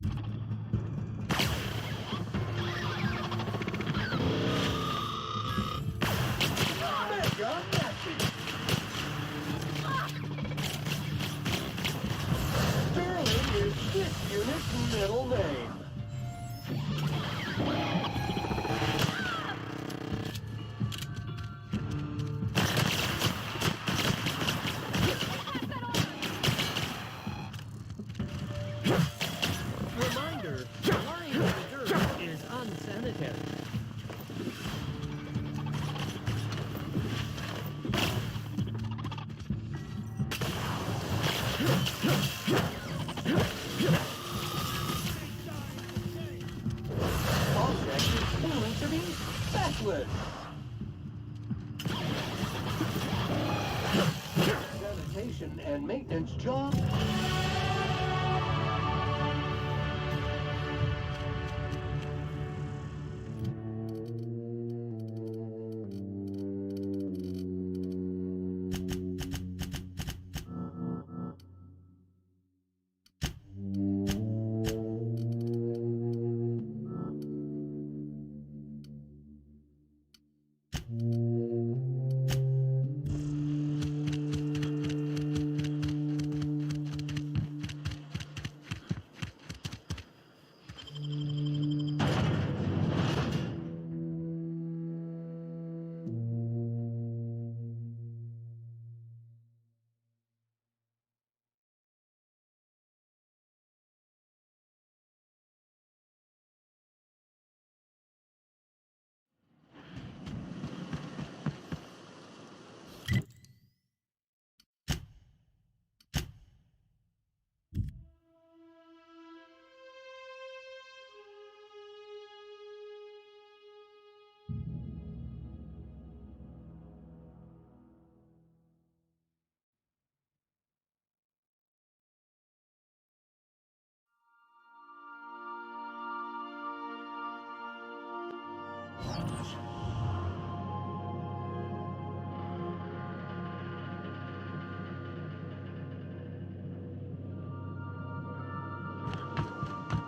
Mega Messy. Sterling is this unit's middle name. Reminder, lying in the dirt is unsanitary. Object is proven to be feckless. Sanitation and maintenance job.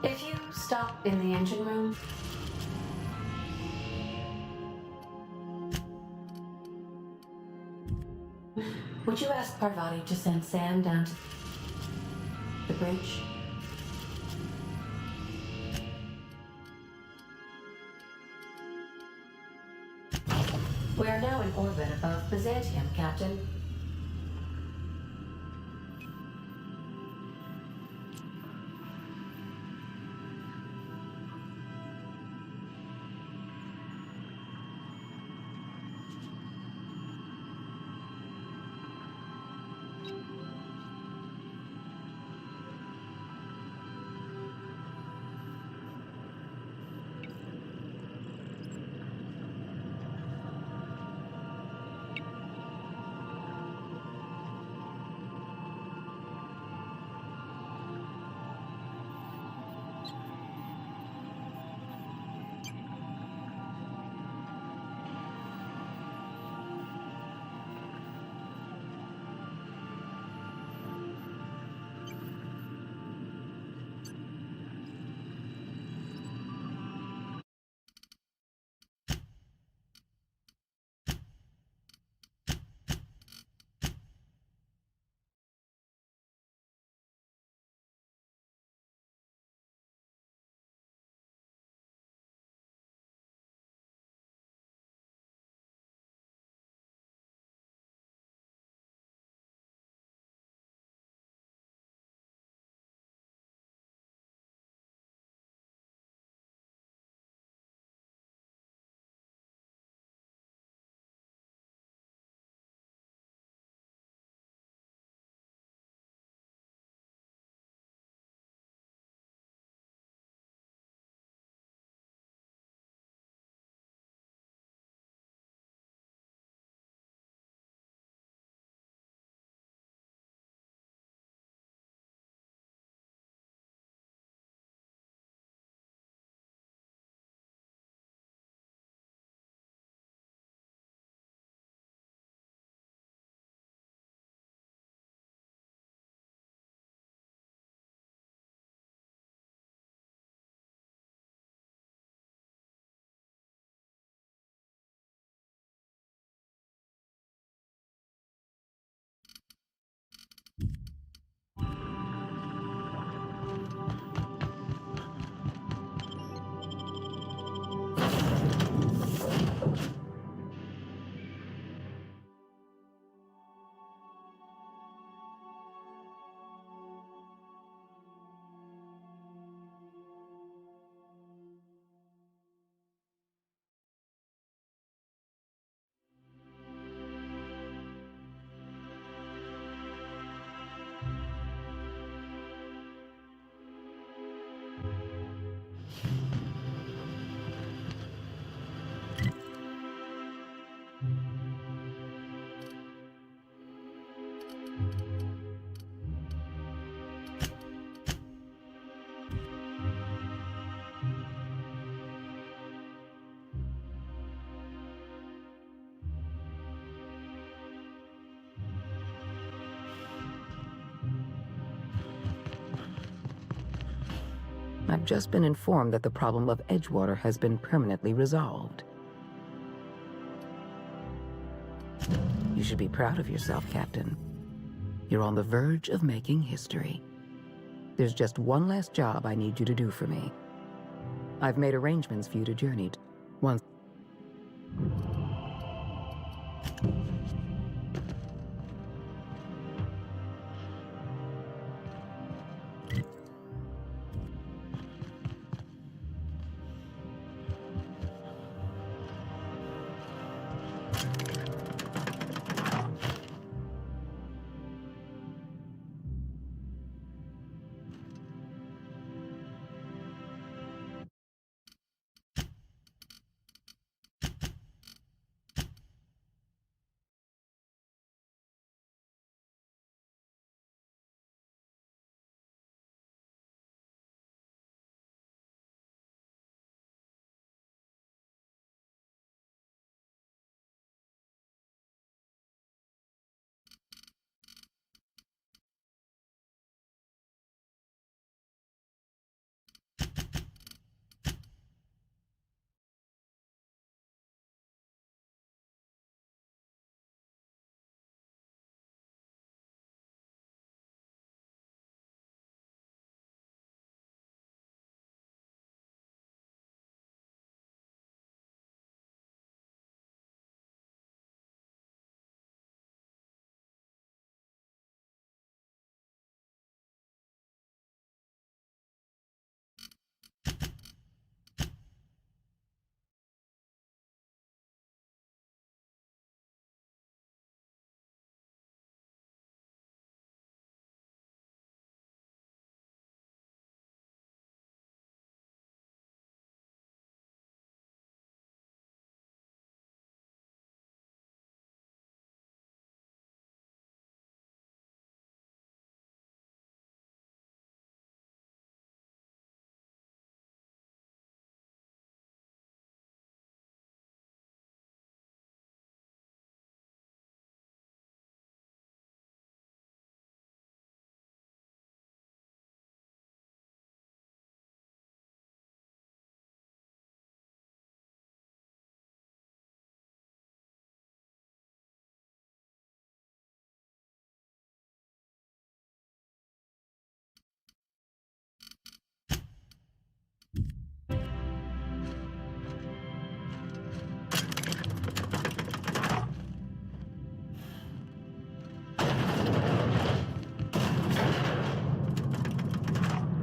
If you stop in the engine room, would you ask Parvati to send Sam down to the bridge? We are now in orbit above Byzantium, Captain. I've just been informed that the problem of Edgewater has been permanently resolved. You should be proud of yourself, Captain. You're on the verge of making history. There's just one last job I need you to do for me. I've made arrangements for you to journey once.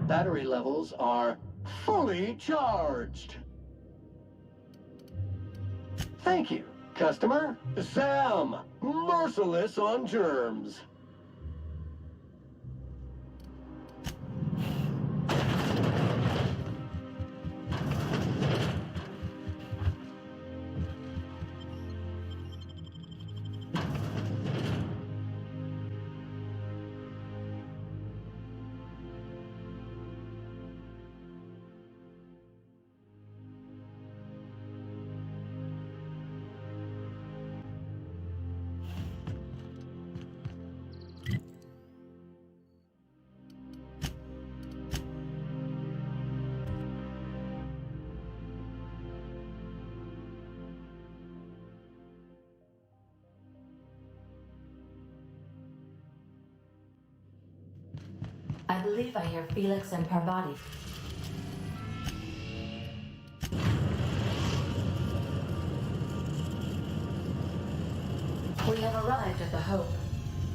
Battery levels are fully charged. Thank you, customer. Sam, merciless on germs. I believe I hear Felix and Parvati. We have arrived at the Hope.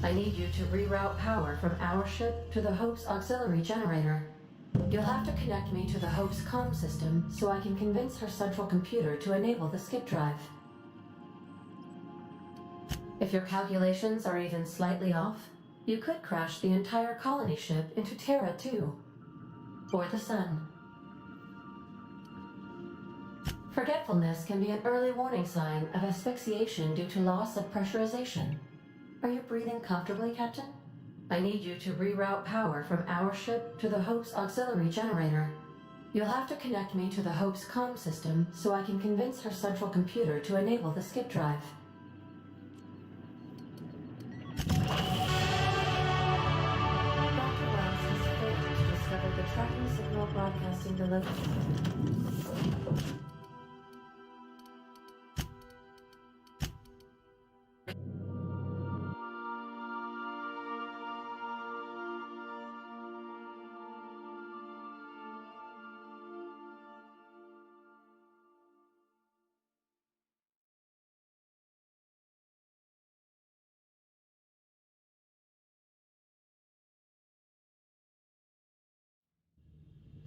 I need you to reroute power from our ship to the Hope's auxiliary generator. You'll have to connect me to the Hope's comm system so I can convince her central computer to enable the skip drive. If your calculations are even slightly off, you could crash the entire colony ship into Terra too, or the Sun. Forgetfulness can be an early warning sign of asphyxiation due to loss of pressurization. Are you breathing comfortably, Captain? I need you to reroute power from our ship to the Hope's auxiliary generator. You'll have to connect me to the Hope's comm system so I can convince her central computer to enable the skip drive. Dr. Wells has failed to discover the tracking signal broadcasting below.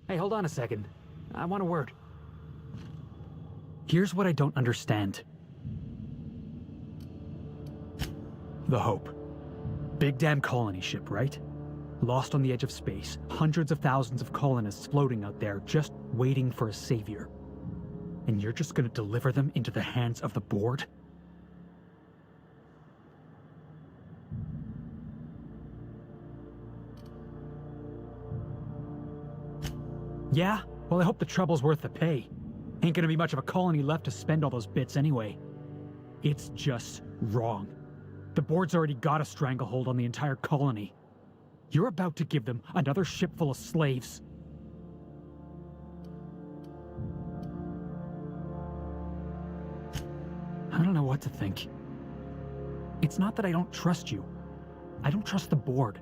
Hey, hold on a second. I want a word. Here's what I don't understand. The Hope. Big damn colony ship, right? Lost on the edge of space. Hundreds of thousands of colonists floating out there, just waiting for a savior. And you're just gonna deliver them into the hands of the board? Yeah? Well, I hope the trouble's worth the pay. Ain't gonna be much of a colony left to spend all those bits anyway. It's just wrong. The board's already got a stranglehold on the entire colony. You're about to give them another ship full of slaves. I don't know what to think. It's not that I don't trust you. I don't trust the board.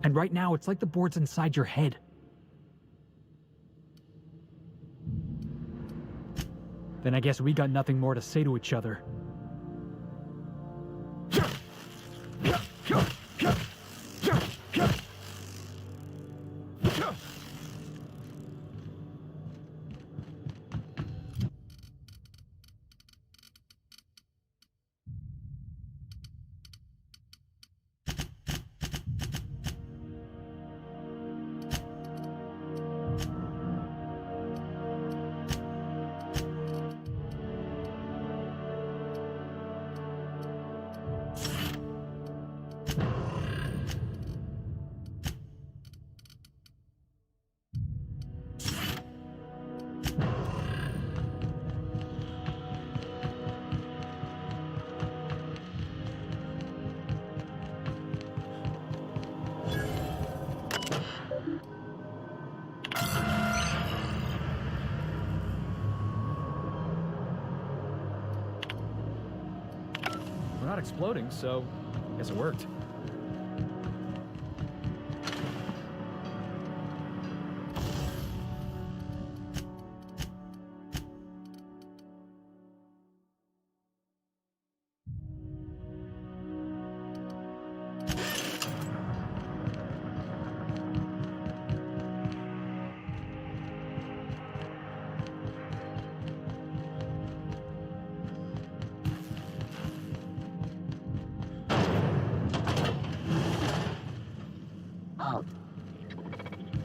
And right now, it's like the board's inside your head. Then I guess we got nothing more to say to each other. We're not exploding, so I guess it worked.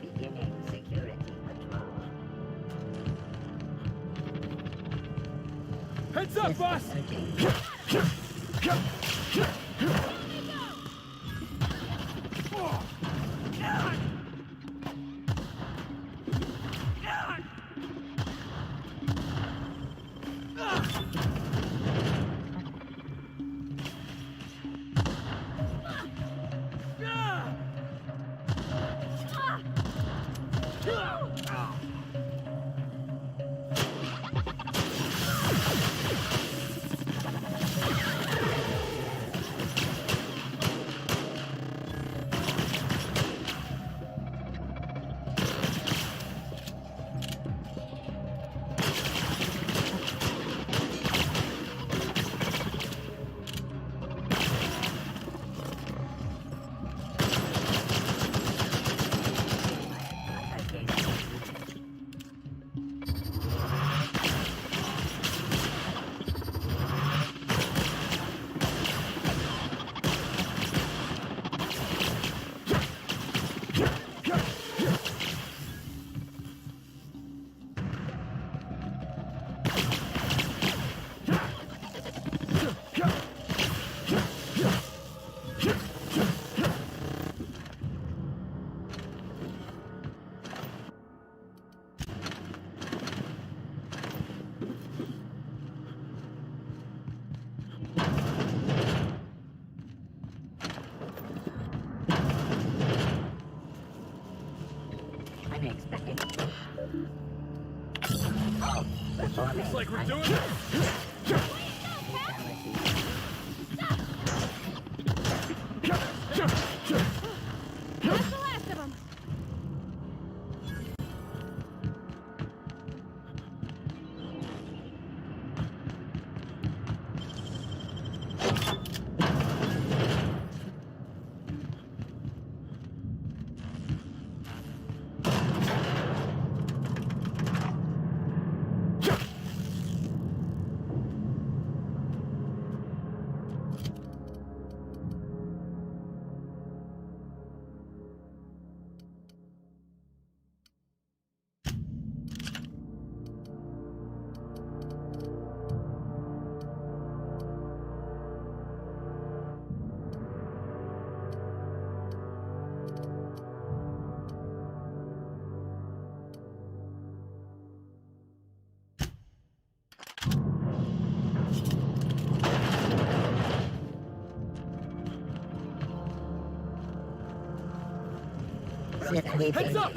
Beginning security control. Heads up, boss! expecting. Oh, performing. Looks like we're doing it. That's the last of them. Heads up!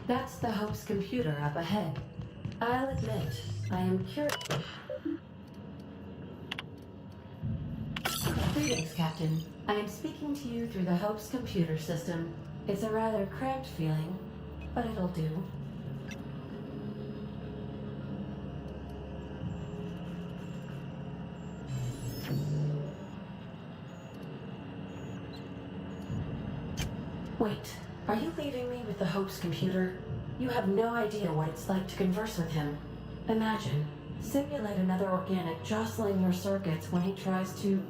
That's the Hope's computer up ahead. I'll admit, I am curious. Greetings, Captain. I am speaking to you through the Hope's computer system. It's a rather cramped feeling, but it'll do. Wait, are you leaving me with the Hope's computer? You have no idea what it's like to converse with him. Imagine, simulate another organic jostling your circuits when he tries to...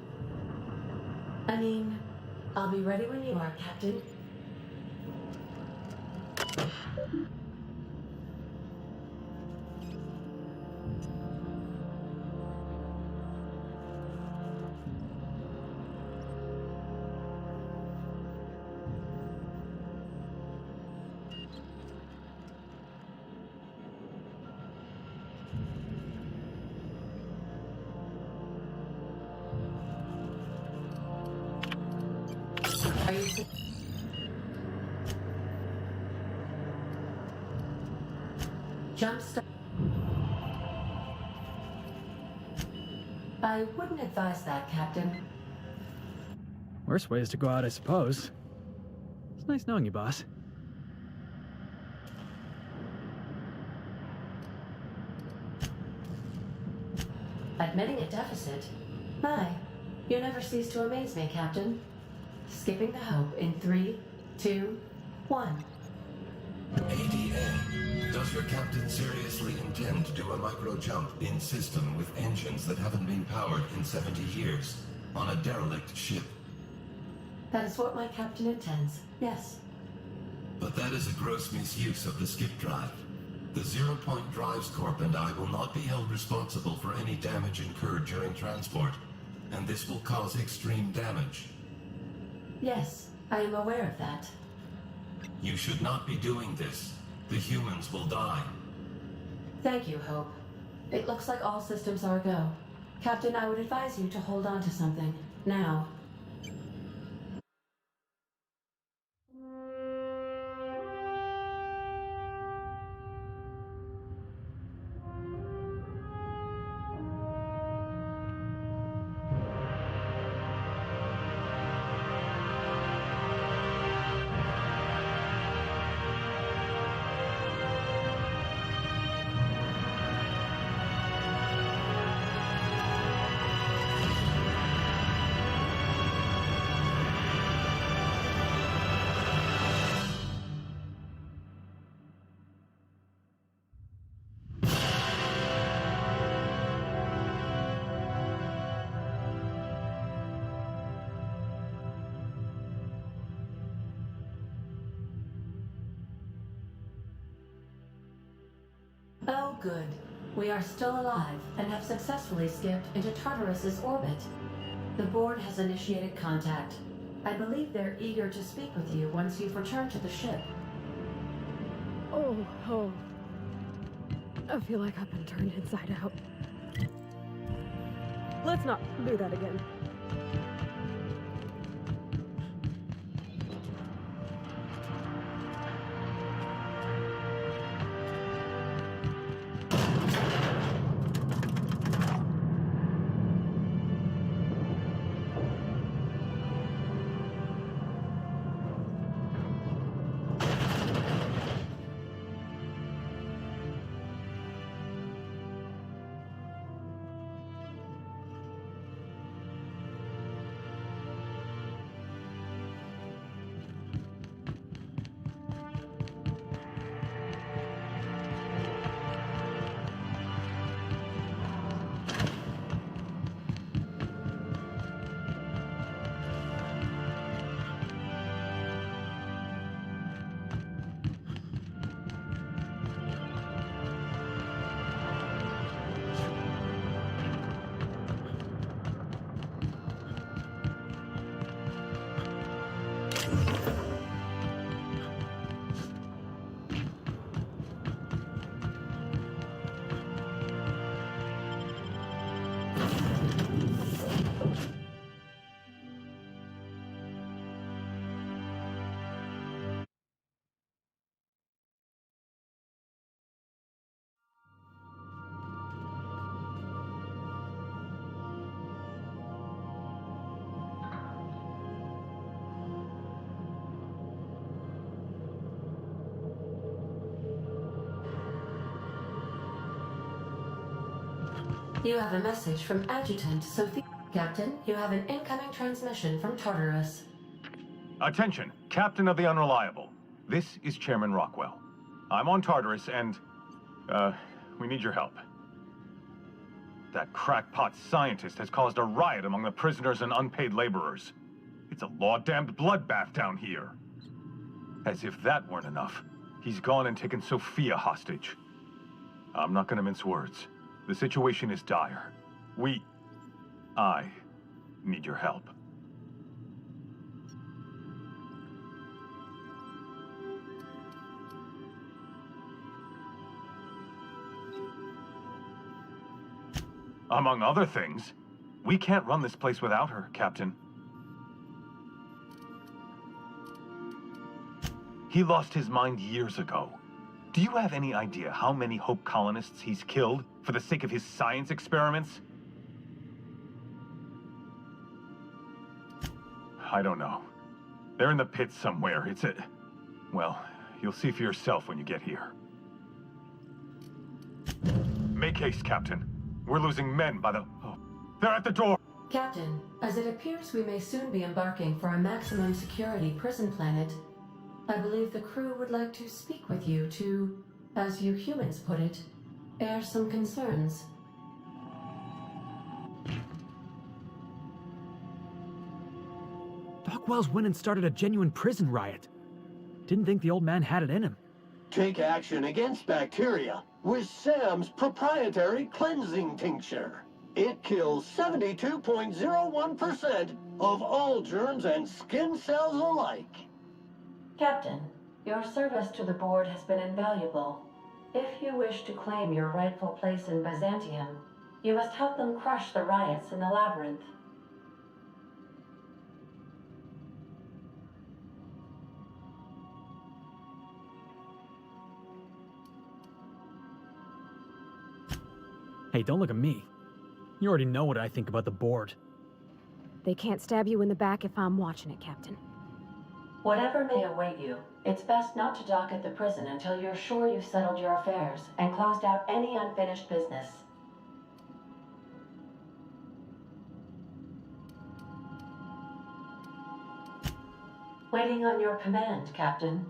I mean, I'll be ready when you are, Captain. Are you... Jumpstart... I wouldn't advise that, Captain. Worst way is to go out, I suppose. It's nice knowing you, boss. Admitting a deficit? My, you never cease to amaze me, Captain. Skipping the Hope in 3, 2, 1. ADA, does your captain seriously intend to do a micro-jump in system with engines that haven't been powered in 70 years on a derelict ship? That is what my captain intends, yes. But that is a gross misuse of the skip drive. The Zero Point Drives Corp and I will not be held responsible for any damage incurred during transport, and this will cause extreme damage. Yes, I am aware of that. You should not be doing this. The humans will die. Thank you, Hope. It looks like all systems are go. Captain, I would advise you to hold on to something. Now. good. We are still alive and have successfully skipped into Tartarus's orbit. The board has initiated contact. I believe they're eager to speak with you once you've returned to the ship. Oh. I feel like I've been turned inside out. Let's not do that again. You have a message from Adjutant Sophie. Captain, you have an incoming transmission from Tartarus. Attention, Captain of the Unreliable. This is Chairman Rockwell. I'm on Tartarus and, we need your help. That crackpot scientist has caused a riot among the prisoners and unpaid laborers. It's a law-damned bloodbath down here. As if that weren't enough, he's gone and taken Sophia hostage. I'm not gonna mince words. The situation is dire. I need your help. Among other things, we can't run this place without her, Captain. He lost his mind years ago. Do you have any idea how many Hope colonists he's killed for the sake of his science experiments? I don't know. They're in the pits somewhere. Well, you'll see for yourself when you get here. Make haste, Captain. We're losing men by the... Oh, they're at the door! Captain, as it appears we may soon be embarking for a maximum security prison planet, I believe the crew would like to speak with you to, as you humans put it, air some concerns. Hugo-Wells went and started a genuine prison riot. Didn't think the old man had it in him. Take action against bacteria with Sam's proprietary cleansing tincture. It kills 72.01% of all germs and skin cells alike. Captain, your service to the board has been invaluable. If you wish to claim your rightful place in Byzantium, you must help them crush the riots in the labyrinth. Hey, don't look at me. You already know what I think about the board. They can't stab you in the back if I'm watching it, Captain. Whatever may await you, it's best not to dock at the prison until you're sure you've settled your affairs and closed out any unfinished business. Waiting on your command, Captain.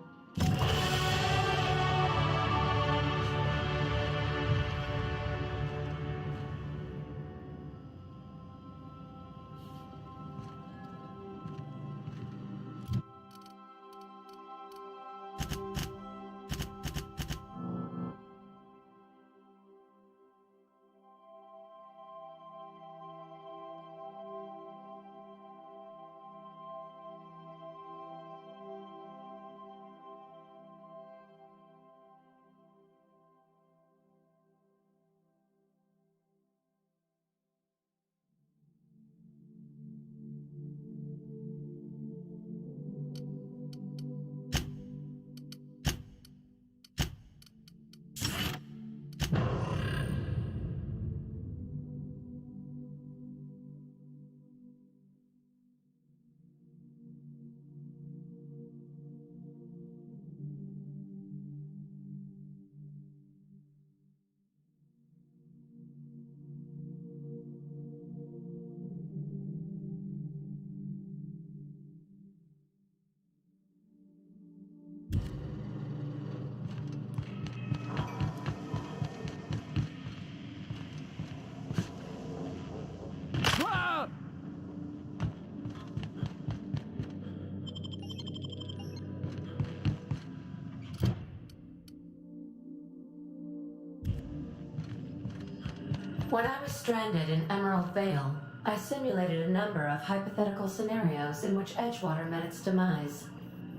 When I was stranded in Emerald Vale, I simulated a number of hypothetical scenarios in which Edgewater met its demise.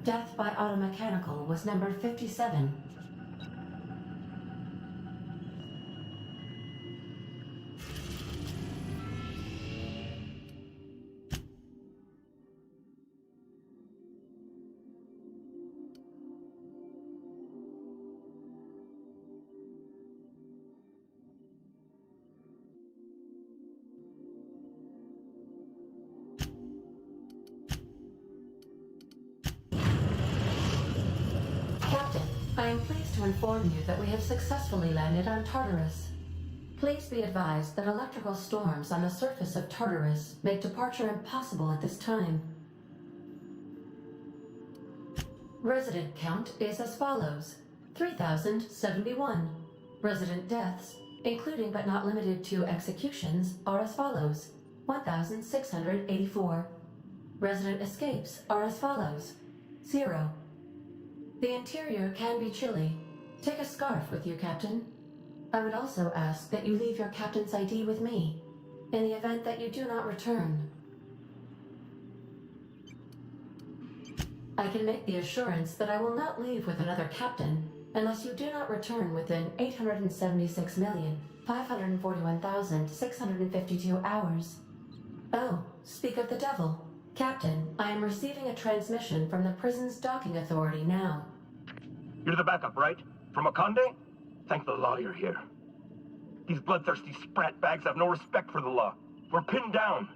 Death by automechanical was number 57. Captain, I am pleased to inform you that we have successfully landed on Tartarus. Please be advised that electrical storms on the surface of Tartarus make departure impossible at this time. Resident count is as follows: 3,071. Resident deaths, including but not limited to executions, are as follows: 1,684. Resident escapes are as follows: 0. The interior can be chilly. Take a scarf with you, Captain. I would also ask that you leave your captain's ID with me, in the event that you do not return. I can make the assurance that I will not leave with another captain unless you do not return within 876,541,652 hours. Oh, speak of the devil. Captain, I am receiving a transmission from the prison's docking authority now. You're the backup, right? From Akande? Thank the law you're here. These bloodthirsty sprat bags have no respect for the law. We're pinned down.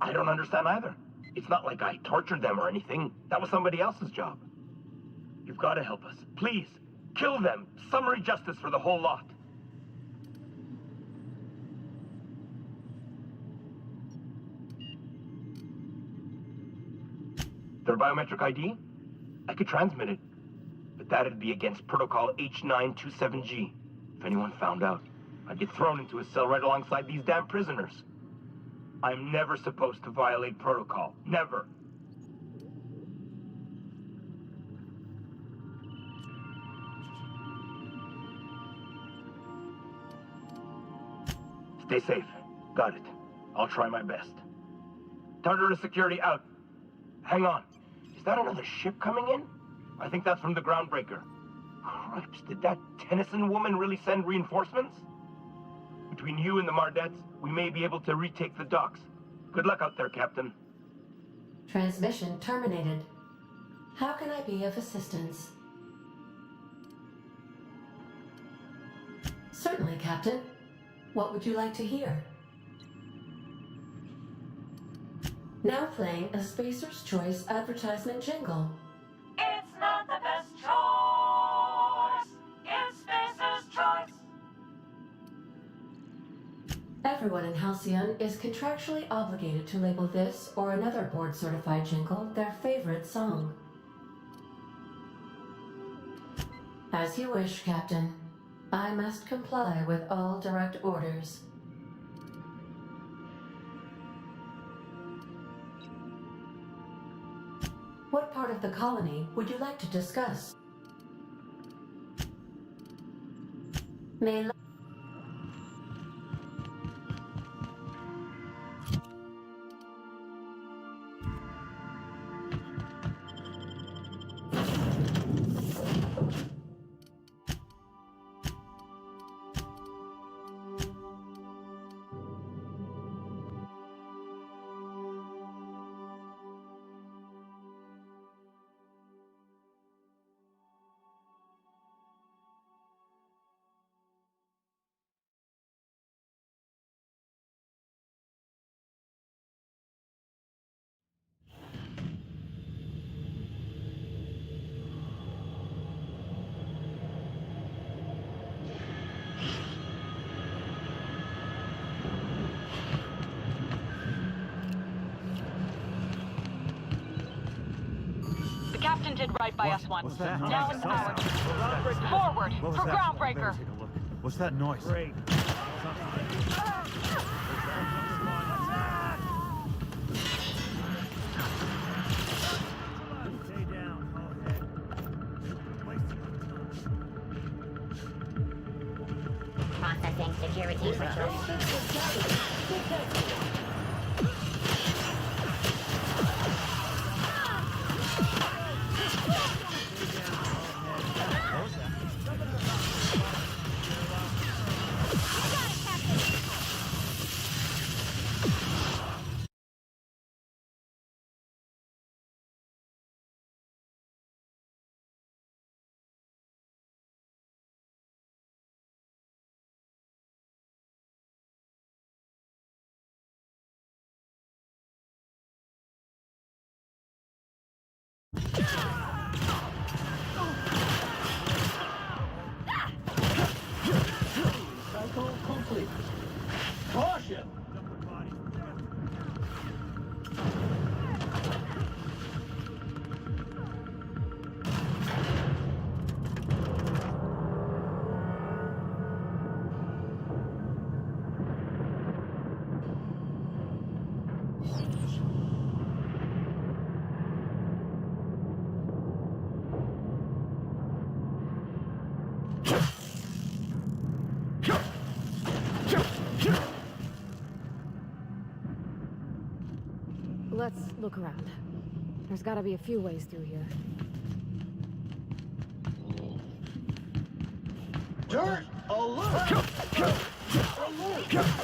I don't understand either. It's not like I tortured them or anything. That was somebody else's job. You've got to help us. Please, kill them. Summary justice for the whole lot. Their biometric ID? I could transmit it, but that'd be against Protocol H927G. If anyone found out, I'd get thrown into a cell right alongside these damn prisoners. I'm never supposed to violate protocol. Never. Stay safe. Got it. I'll try my best. Tartarus security out. Hang on. Is that another ship coming in? I think that's from the Groundbreaker. Cripes, did that Tennyson woman really send reinforcements? Between you and the Mardettes, we may be able to retake the docks. Good luck out there, Captain. Transmission terminated. How can I be of assistance? Certainly, Captain. What would you like to hear? Now playing a Spacer's Choice advertisement jingle. It's not the best choice. It's Spacer's Choice. Everyone in Halcyon is contractually obligated to label this or another board-certified jingle their favorite song. As you wish, Captain. I must comply with all direct orders. What part of the colony would you like to discuss? May Captain did right by us once. Now it's ours. Forward for Groundbreaker. What's that noise? Great. Stay down. Okay. security patrol. Cycle complete. Caution! Let's look around. There's gotta be a few ways through here. Dirt alert! Alert!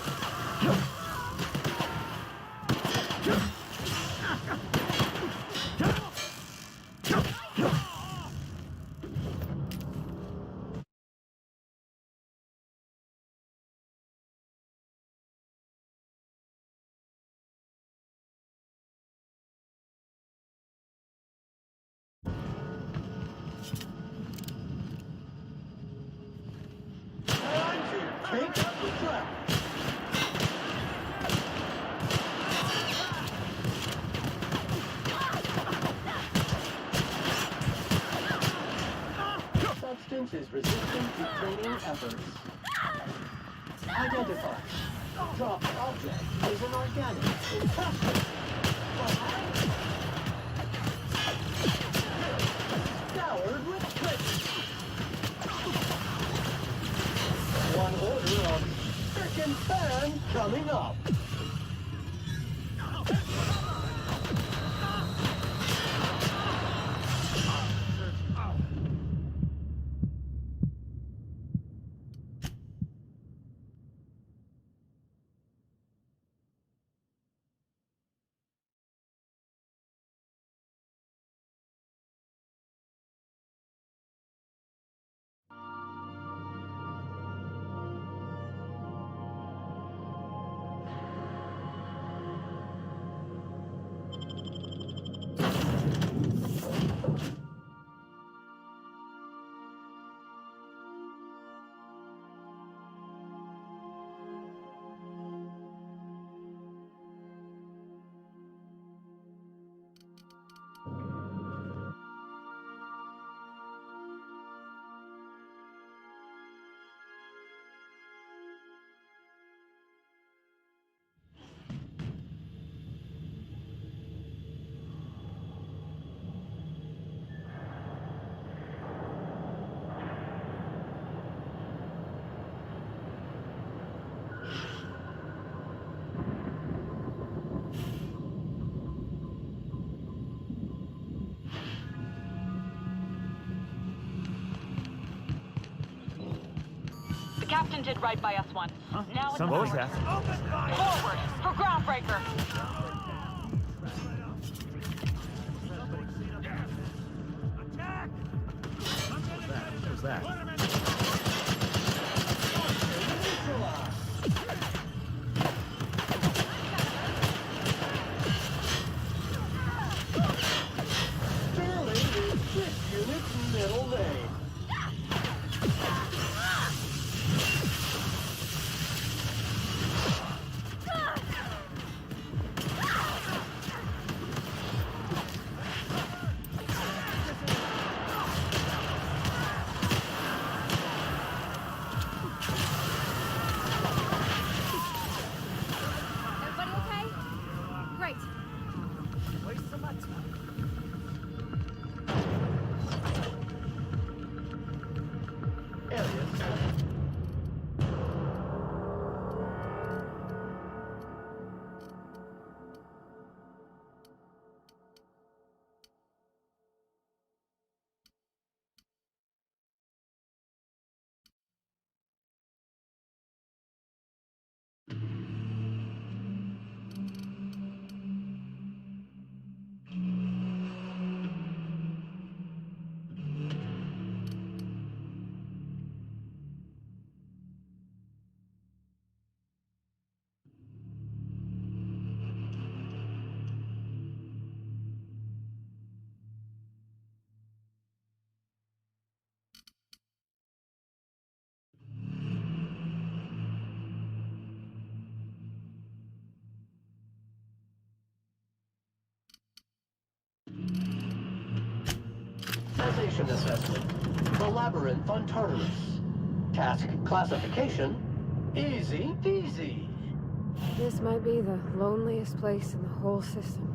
Take up the track. Substance is resistant to training efforts. Identify. Dropped object is an organic intestine. Scoured with tricks. One order of frickin' fan coming up. The captain did right by us once. Now it's What was that? forward for groundbreaker. What was that? Sterling is this unit's middle name. Organization assessment. The Labyrinth on Tartarus. Task classification. Easy peasy. This might be the loneliest place in the whole system.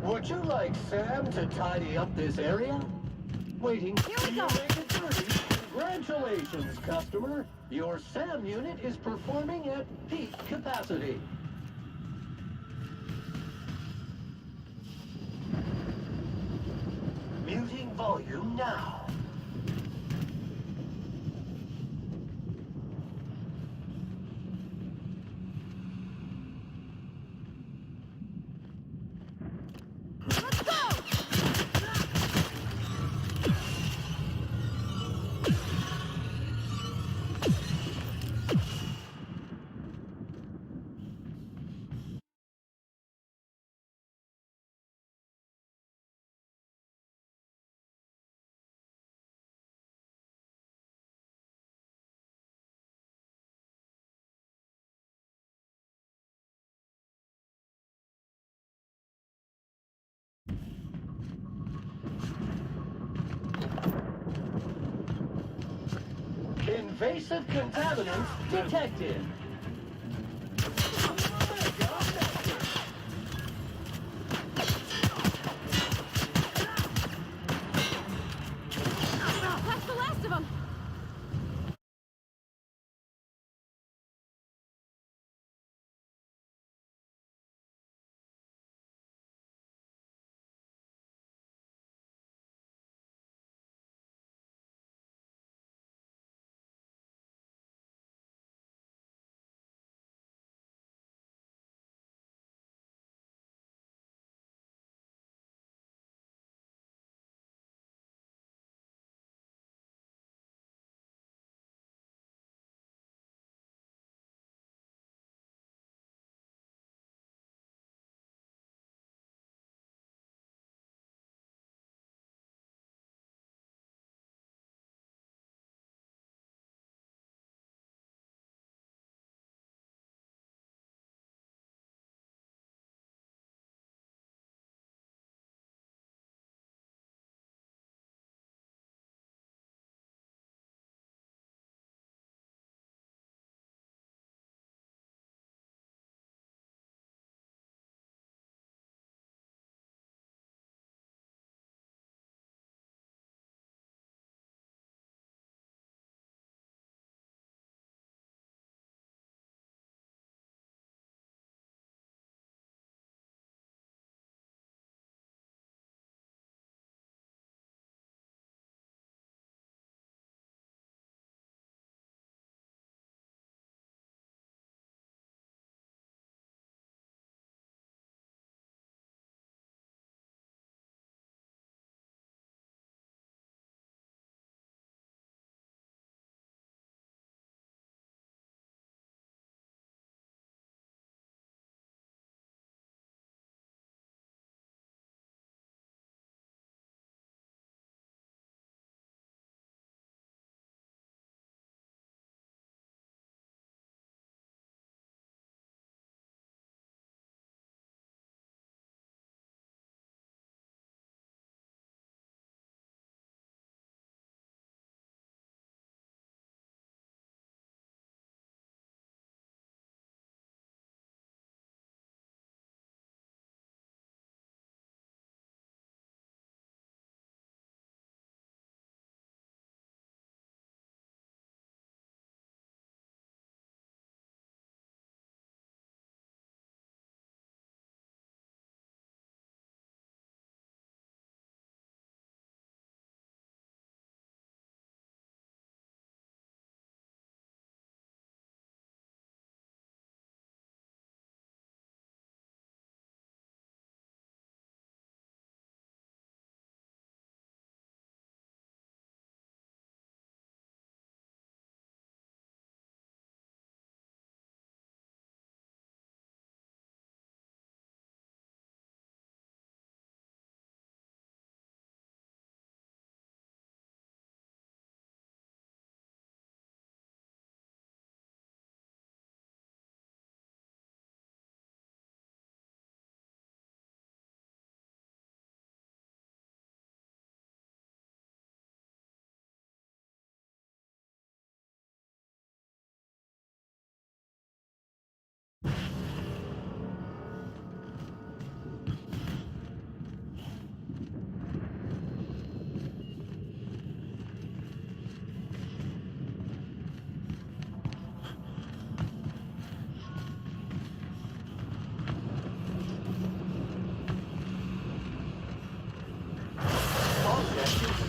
Would you like Sam to tidy up this area? Waiting. Here we go. Congratulations, customer. Your SAM unit is performing at peak capacity. Muting volume now. Invasive contaminants detected. That's the last of them!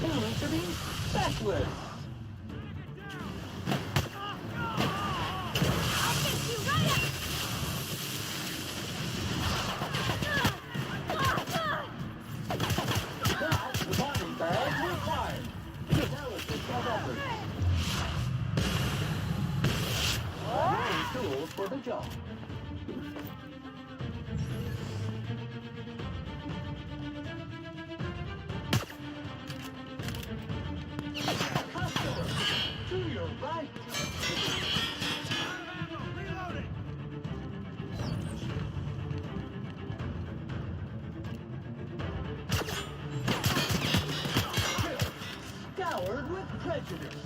soon to be specialists. That's the body bag required. Analysis of effort. New tools for the job. Customer, to your right. Scoured with prejudice.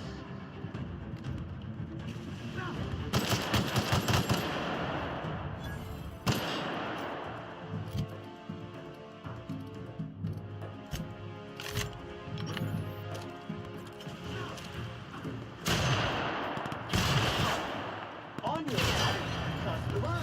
On your right, customer.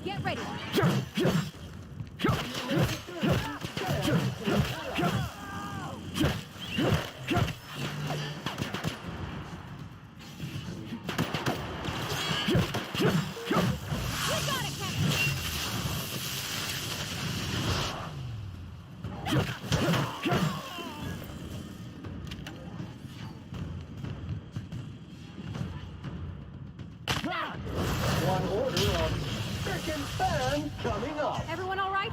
Get ready. One order of frickin' fan coming up. Everyone all right?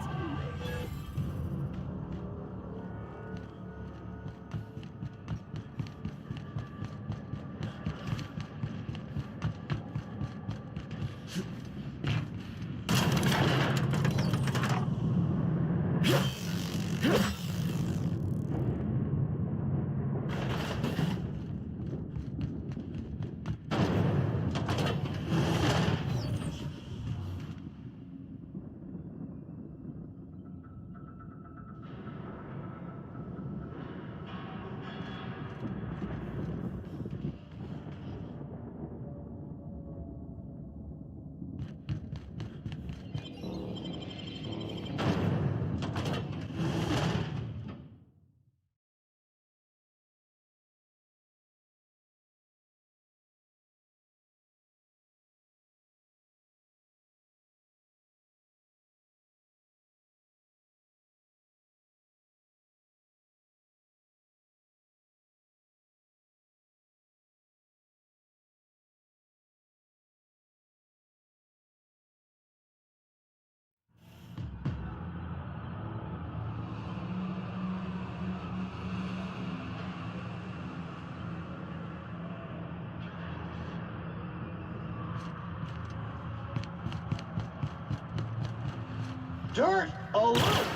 Dirt alert!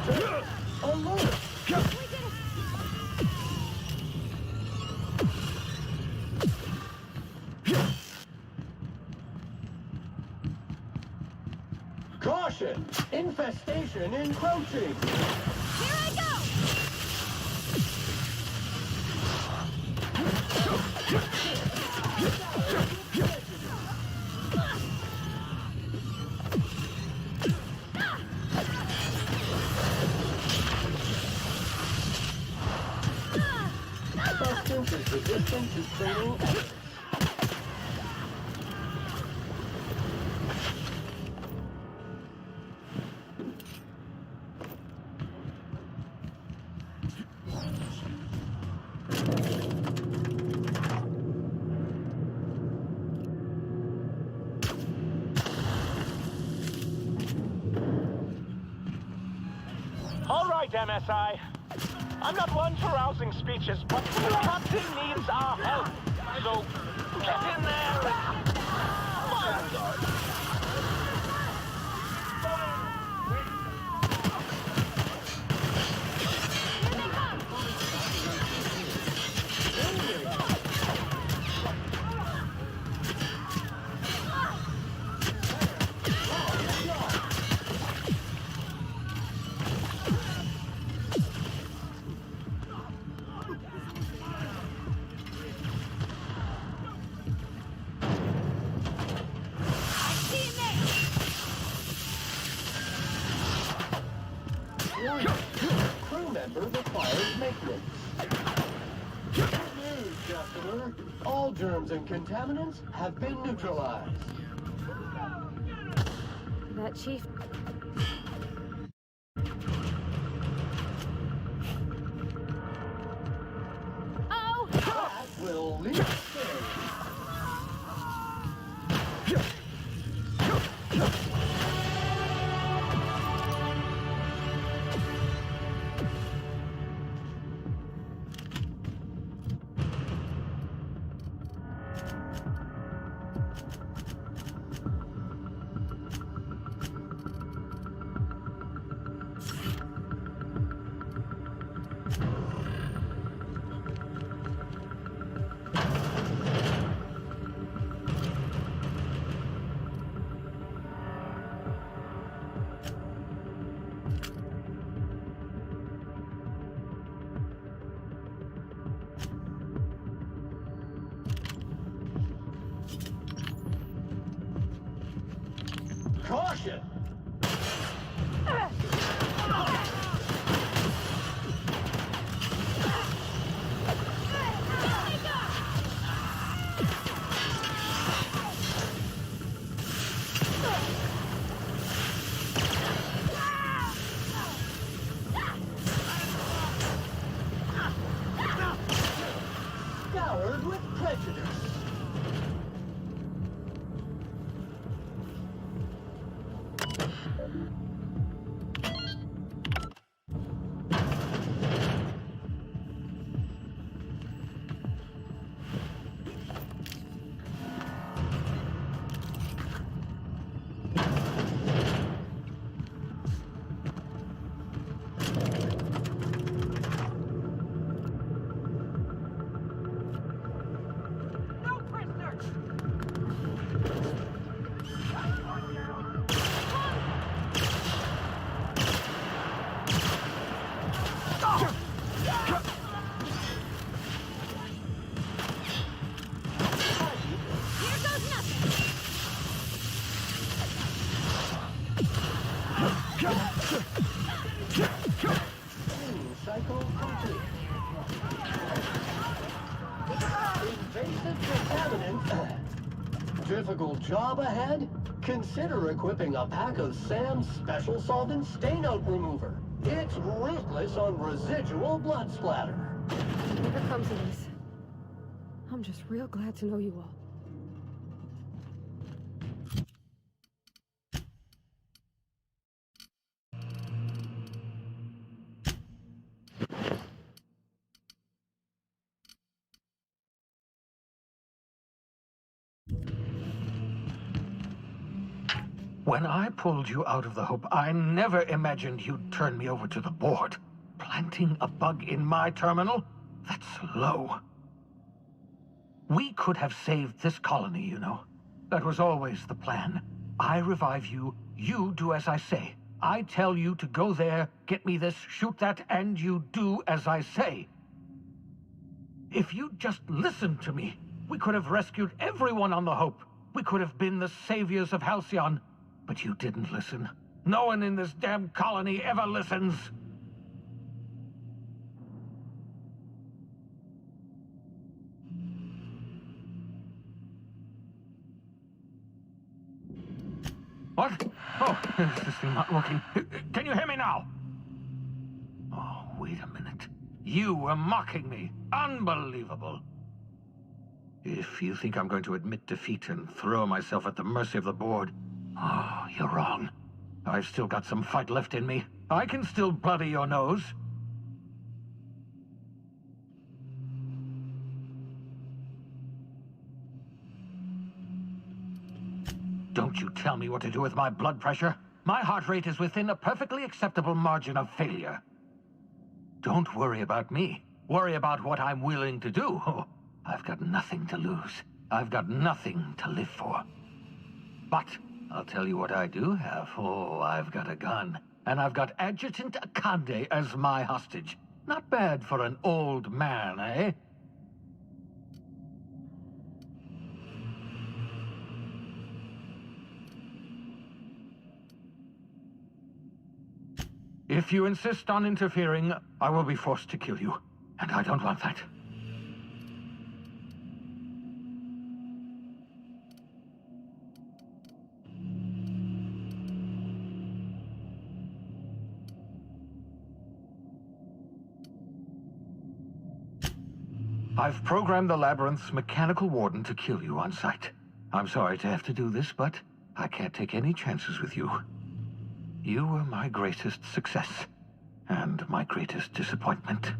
Dirt alert! Caution! Infestation encroaching! Here I go! resistant to training efforts. All right, MSI. I'm not one for rousing speeches, but the captain needs our help. So, get in there and... Crew member requires maintenance. Good news, customer. All germs and contaminants have been neutralized. That chief... Oh! That will leave us caution! Scoured with prejudice. Cycle complete. Invasive contaminant. Difficult job ahead? Consider equipping a pack of Sam's special solvent stain-out remover. It's ruthless on residual blood splatter. Never comes to this. I'm just real glad to know you all. When I pulled you out of the Hope, I never imagined you'd turn me over to the board. Planting a bug in my terminal? That's low. We could have saved this colony, you know. That was always the plan. I revive you, you do as I say. I tell you to go there, get me this, shoot that, and you do as I say. If you'd just listened to me, we could have rescued everyone on the Hope. We could have been the saviors of Halcyon. But you didn't listen. No one in this damn colony ever listens. What? Oh, is this thing not working? Can you hear me now? Oh, wait a minute. You were mocking me. Unbelievable. If you think I'm going to admit defeat and throw myself at the mercy of the board, oh, you're wrong. I've still got some fight left in me. I can still bloody your nose. Don't you tell me what to do with my blood pressure. My heart rate is within a perfectly acceptable margin of failure. Don't worry about me. Worry about what I'm willing to do. Oh, I've got nothing to lose. I've got nothing to live for. But I'll tell you what I do have. Oh, I've got a gun. And I've got Adjutant Akande as my hostage. Not bad for an old man, eh? If you insist on interfering, I will be forced to kill you. And I don't want that. I've programmed the Labyrinth's mechanical warden to kill you on sight. I'm sorry to have to do this, but I can't take any chances with you. You were my greatest success, and my greatest disappointment.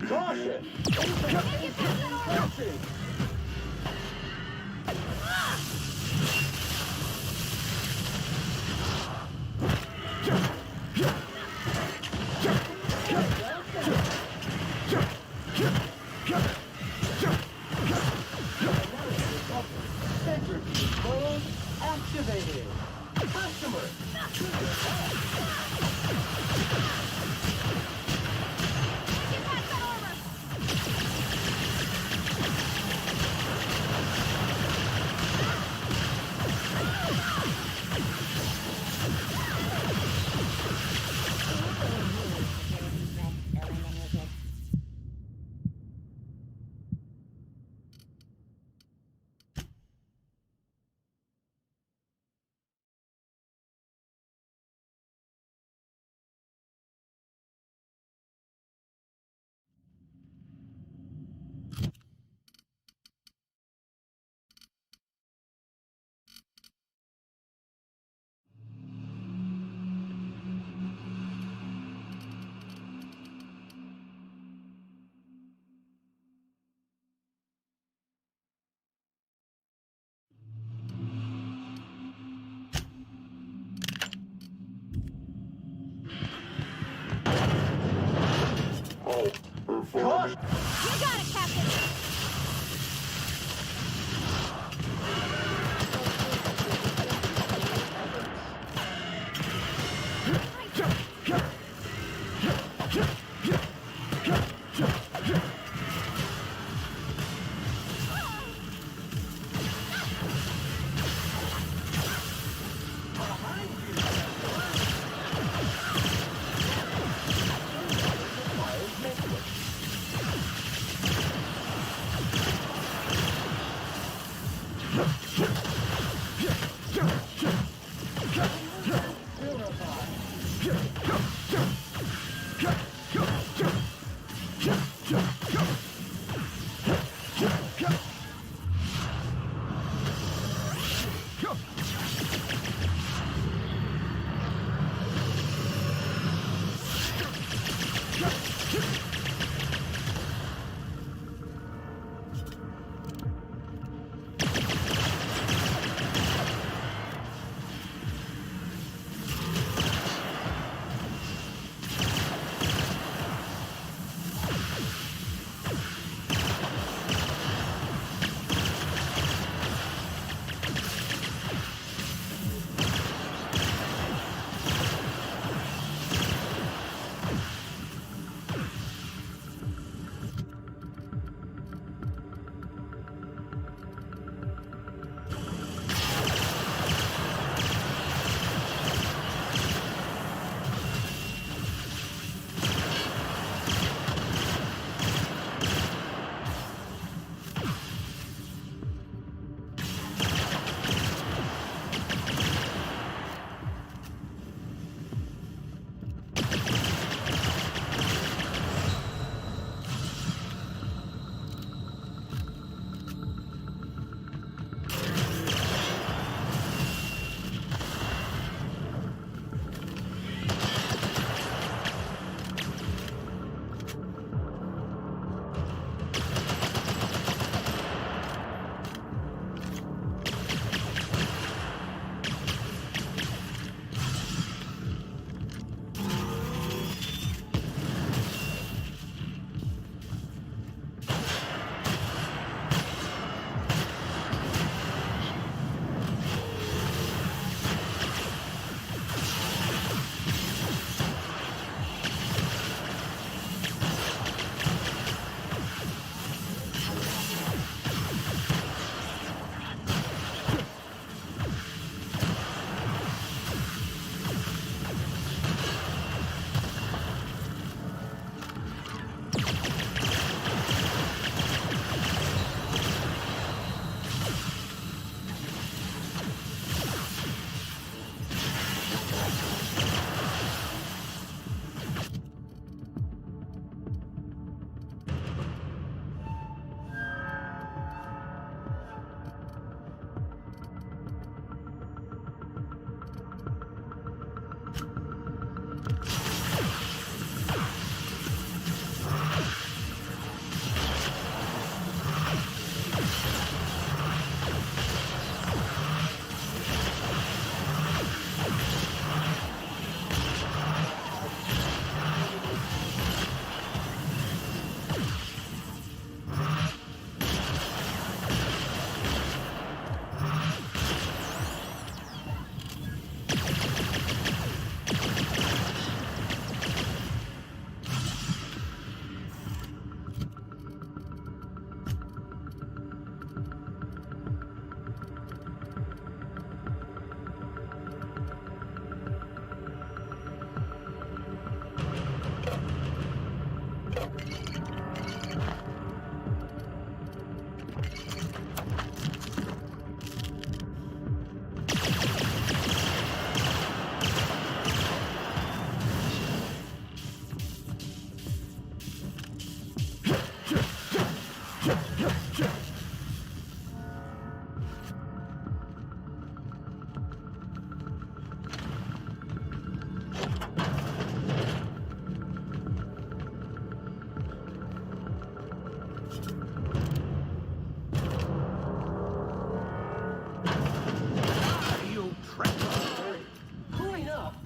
Caution! Approaching! Centrifuge mode activated. Customer! Caution! You got it, Captain!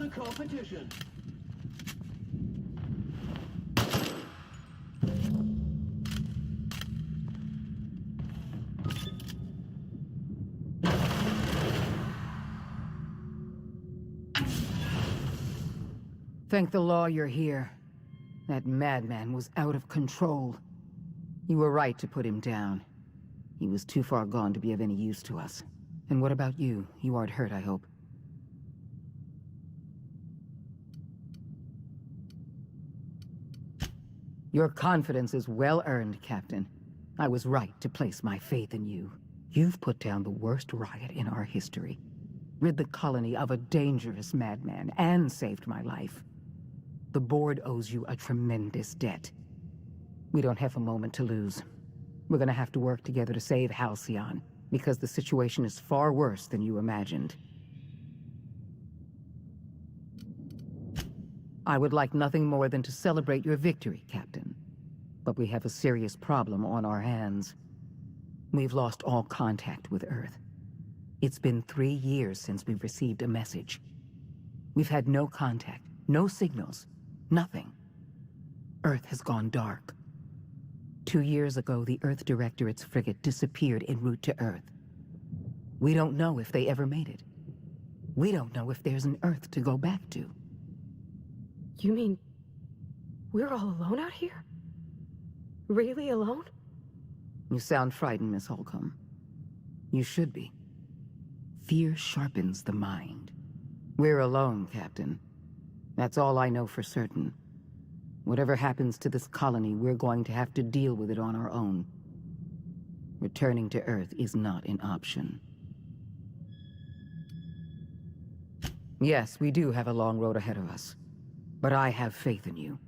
the competition. Thank the law you're here. That madman was out of control. You were right to put him down. He was too far gone to be of any use to us. And what about you? You aren't hurt, I hope. Your confidence is well earned, Captain. I was right to place my faith in you. You've put down the worst riot in our history, rid the colony of a dangerous madman, and saved my life. The board owes you a tremendous debt. We don't have a moment to lose. We're gonna have to work together to save Halcyon, because the situation is far worse than you imagined. I would like nothing more than to celebrate your victory, Captain. But we have a serious problem on our hands. We've lost all contact with Earth. It's been 3 years since we received a message. We've had no contact, no signals, nothing. Earth has gone dark. 2 years ago, the Earth Directorate's frigate disappeared en route to Earth. We don't know if they ever made it. We don't know if there's an Earth to go back to. You mean we're all alone out here? Really alone? You sound frightened, Miss Holcomb. You should be. Fear sharpens the mind. We're alone, Captain. That's all I know for certain. Whatever happens to this colony, we're going to have to deal with it on our own. Returning to Earth is not an option. Yes, we do have a long road ahead of us. But I have faith in you.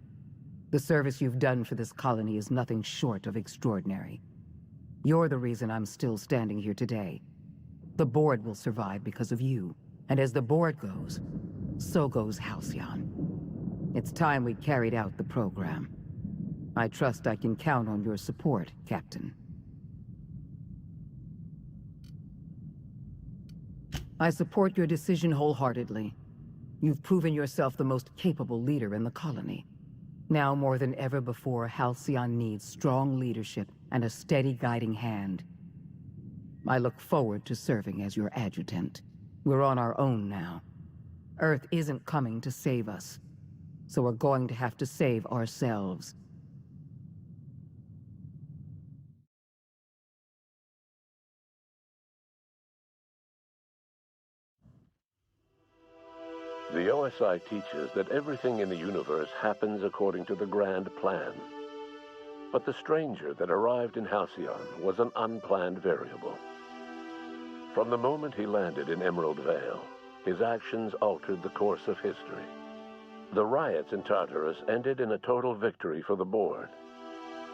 The service you've done for this colony is nothing short of extraordinary. You're the reason I'm still standing here today. The board will survive because of you. And as the board goes, so goes Halcyon. It's time we carried out the program. I trust I can count on your support, Captain. I support your decision wholeheartedly. You've proven yourself the most capable leader in the colony. Now more than ever before, Halcyon needs strong leadership and a steady guiding hand. I look forward to serving as your adjutant. We're on our own now. Earth isn't coming to save us, so we're going to have to save ourselves. The OSI teaches that everything in the universe happens according to the grand plan. But the stranger that arrived in Halcyon was an unplanned variable. From the moment he landed in Emerald Vale, his actions altered the course of history. The riots in Tartarus ended in a total victory for the board.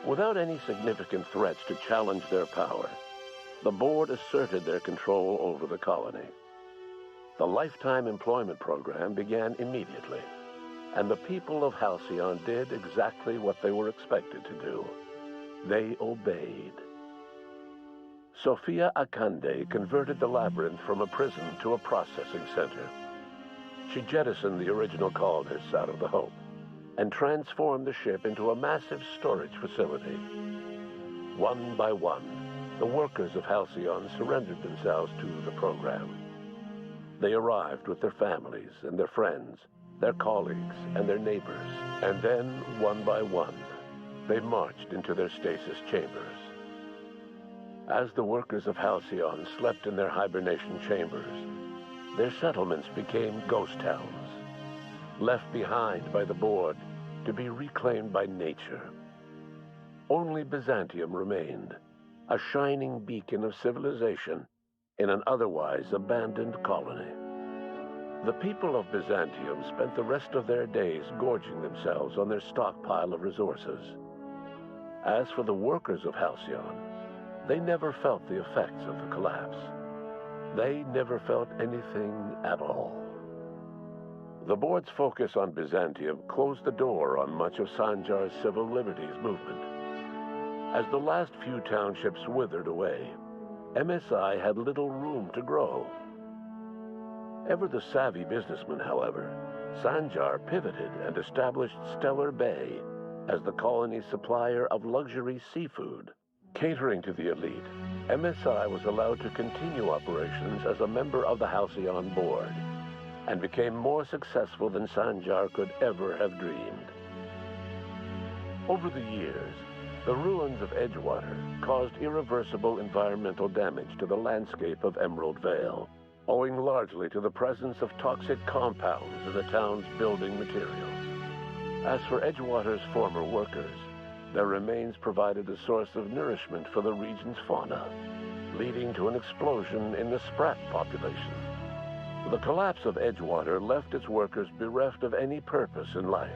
Without any significant threats to challenge their power, the board asserted their control over the colony. The Lifetime Employment Program began immediately, and the people of Halcyon did exactly what they were expected to do. They obeyed. Sophia Akande converted the labyrinth from a prison to a processing center. She jettisoned the original colonists out of the Hope and transformed the ship into a massive storage facility. One by one, the workers of Halcyon surrendered themselves to the program. They arrived with their families and their friends, their colleagues and their neighbors, and then, one by one, they marched into their stasis chambers. As the workers of Halcyon slept in their hibernation chambers, their settlements became ghost towns, left behind by the board to be reclaimed by nature. Only Byzantium remained, a shining beacon of civilization in an otherwise abandoned colony. The people of Byzantium spent the rest of their days gorging themselves on their stockpile of resources. As for the workers of Halcyon, they never felt the effects of the collapse. They never felt anything at all. The board's focus on Byzantium closed the door on much of Sanjar's civil liberties movement. As the last few townships withered away, MSI had little room to grow. Ever the savvy businessman, however, Sanjar pivoted and established Stellar Bay as the colony's supplier of luxury seafood. Catering to the elite, MSI was allowed to continue operations as a member of the Halcyon board, and became more successful than Sanjar could ever have dreamed. Over the years, the ruins of Edgewater caused irreversible environmental damage to the landscape of Emerald Vale, owing largely to the presence of toxic compounds in the town's building materials. As for Edgewater's former workers, their remains provided a source of nourishment for the region's fauna, leading to an explosion in the sprat population. The collapse of Edgewater left its workers bereft of any purpose in life.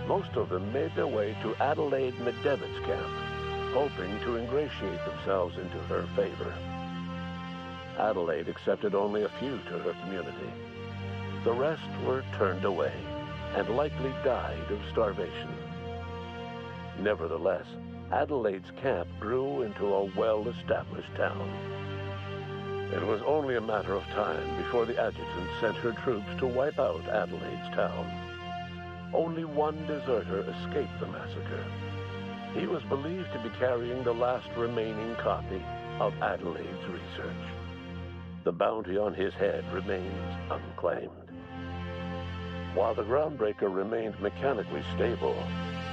Most of them made their way to Adelaide McDevitt's camp, hoping to ingratiate themselves into her favor. Adelaide accepted only a few to her community. The rest were turned away and likely died of starvation. Nevertheless, Adelaide's camp grew into a well-established town. It was only a matter of time before the adjutant sent her troops to wipe out Adelaide's town. Only one deserter escaped the massacre. He was believed to be carrying the last remaining copy of Adelaide's research. The bounty on his head remains unclaimed. While the groundbreaker remained mechanically stable,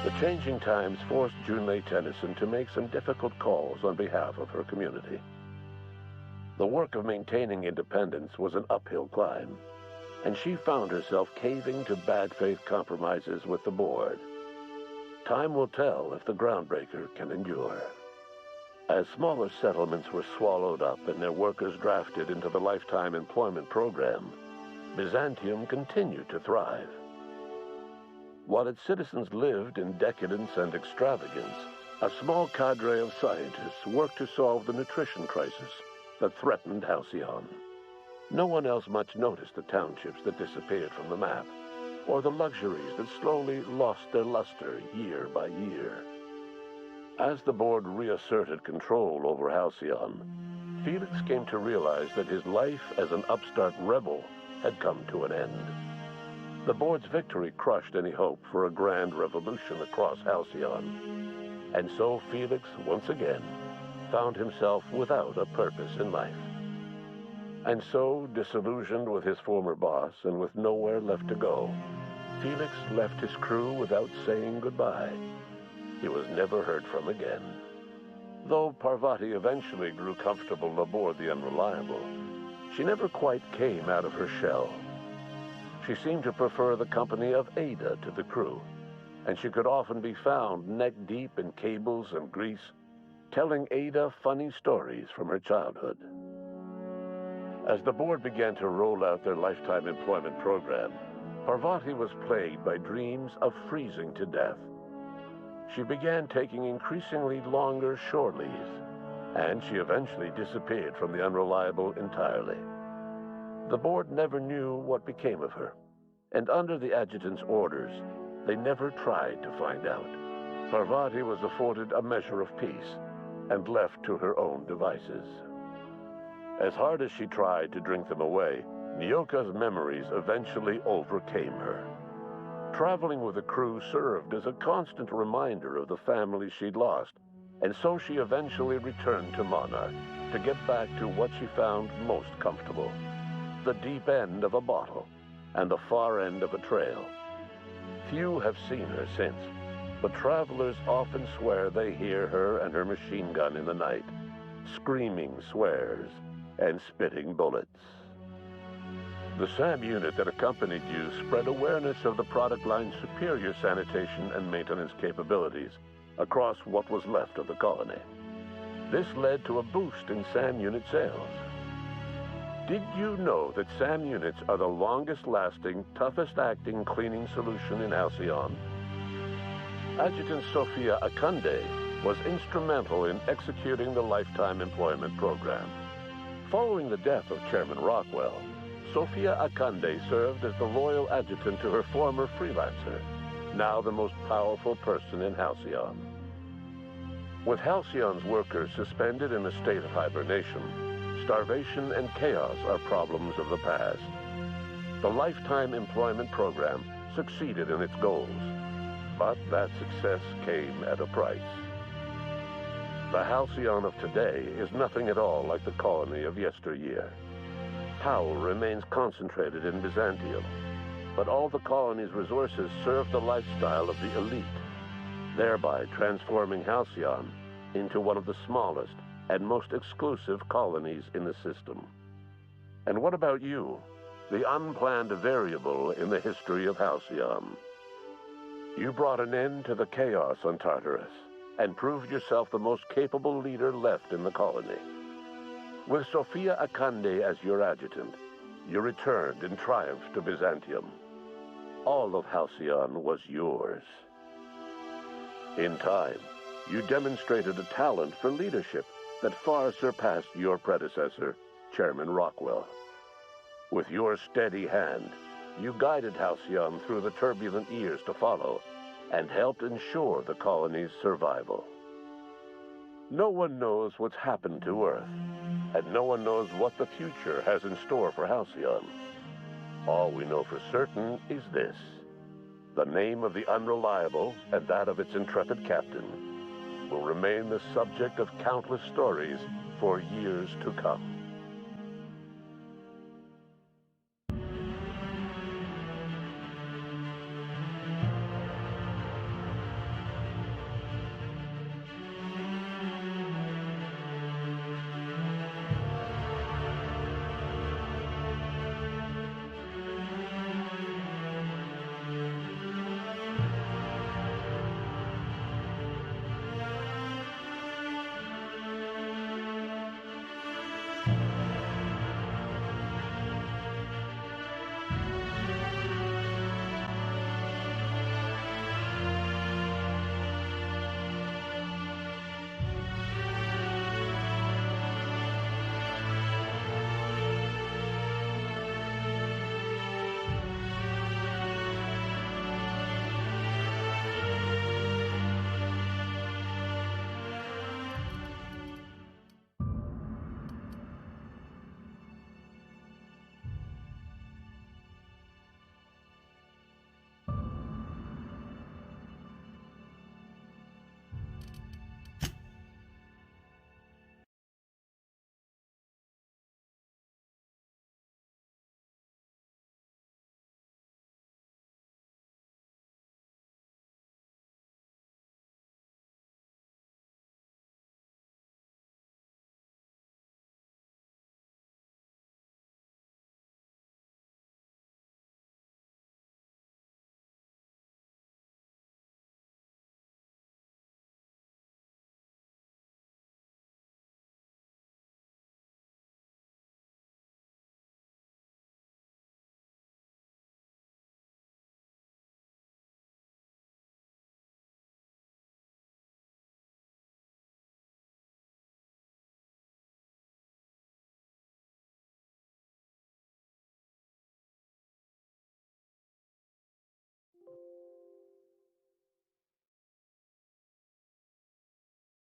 the changing times forced Junlei Tennyson to make some difficult calls on behalf of her community. The work of maintaining independence was an uphill climb, and she found herself caving to bad faith compromises with the board. Time will tell if the groundbreaker can endure. As smaller settlements were swallowed up and their workers drafted into the lifetime employment program, Byzantium continued to thrive. While its citizens lived in decadence and extravagance, a small cadre of scientists worked to solve the nutrition crisis that threatened Halcyon. No one else much noticed the townships that disappeared from the map, or the luxuries that slowly lost their luster year by year. As the board reasserted control over Halcyon, Felix came to realize that his life as an upstart rebel had come to an end. The board's victory crushed any hope for a grand revolution across Halcyon, and so Felix, once again, found himself without a purpose in life. And so, disillusioned with his former boss and with nowhere left to go, Felix left his crew without saying goodbye. He was never heard from again. Though Parvati eventually grew comfortable aboard the Unreliable, she never quite came out of her shell. She seemed to prefer the company of Ada to the crew, and she could often be found neck-deep in cables and grease, telling Ada funny stories from her childhood. As the board began to roll out their lifetime employment program, Parvati was plagued by dreams of freezing to death. She began taking increasingly longer shore leaves, and she eventually disappeared from the Unreliable entirely. The board never knew what became of her, and under the adjutant's orders, they never tried to find out. Parvati was afforded a measure of peace and left to her own devices. As hard as she tried to drink them away, Nyoka's memories eventually overcame her. Traveling with the crew served as a constant reminder of the family she'd lost, and so she eventually returned to Monarch to get back to what she found most comfortable: the deep end of a bottle and the far end of a trail. Few have seen her since, but travelers often swear they hear her and her machine gun in the night, screaming swears and spitting bullets. The SAM unit that accompanied you spread awareness of the product line's superior sanitation and maintenance capabilities across what was left of the colony. This led to a boost in SAM unit sales. Did you know that SAM units are the longest-lasting, toughest-acting cleaning solution in Halcyon? Adjutant Sophia Akande was instrumental in executing the lifetime employment program. Following the death of Chairman Rockwell, Sophia Akande served as the loyal adjutant to her former freelancer, now the most powerful person in Halcyon. With Halcyon's workers suspended in a state of hibernation, starvation and chaos are problems of the past. The Lifetime Employment Program succeeded in its goals, but that success came at a price. The Halcyon of today is nothing at all like the colony of yesteryear. Power remains concentrated in Byzantium, but all the colony's resources serve the lifestyle of the elite, thereby transforming Halcyon into one of the smallest and most exclusive colonies in the system. And what about you, the unplanned variable in the history of Halcyon? You brought an end to the chaos on Tartarus and proved yourself the most capable leader left in the colony. With Sophia Akande as your adjutant, you returned in triumph to Byzantium. All of Halcyon was yours. In time, you demonstrated a talent for leadership that far surpassed your predecessor, Chairman Rockwell. With your steady hand, you guided Halcyon through the turbulent years to follow and helped ensure the colony's survival. No one knows what's happened to Earth, and no one knows what the future has in store for Halcyon. All we know for certain is this: the name of the Unreliable and that of its intrepid captain will remain the subject of countless stories for years to come.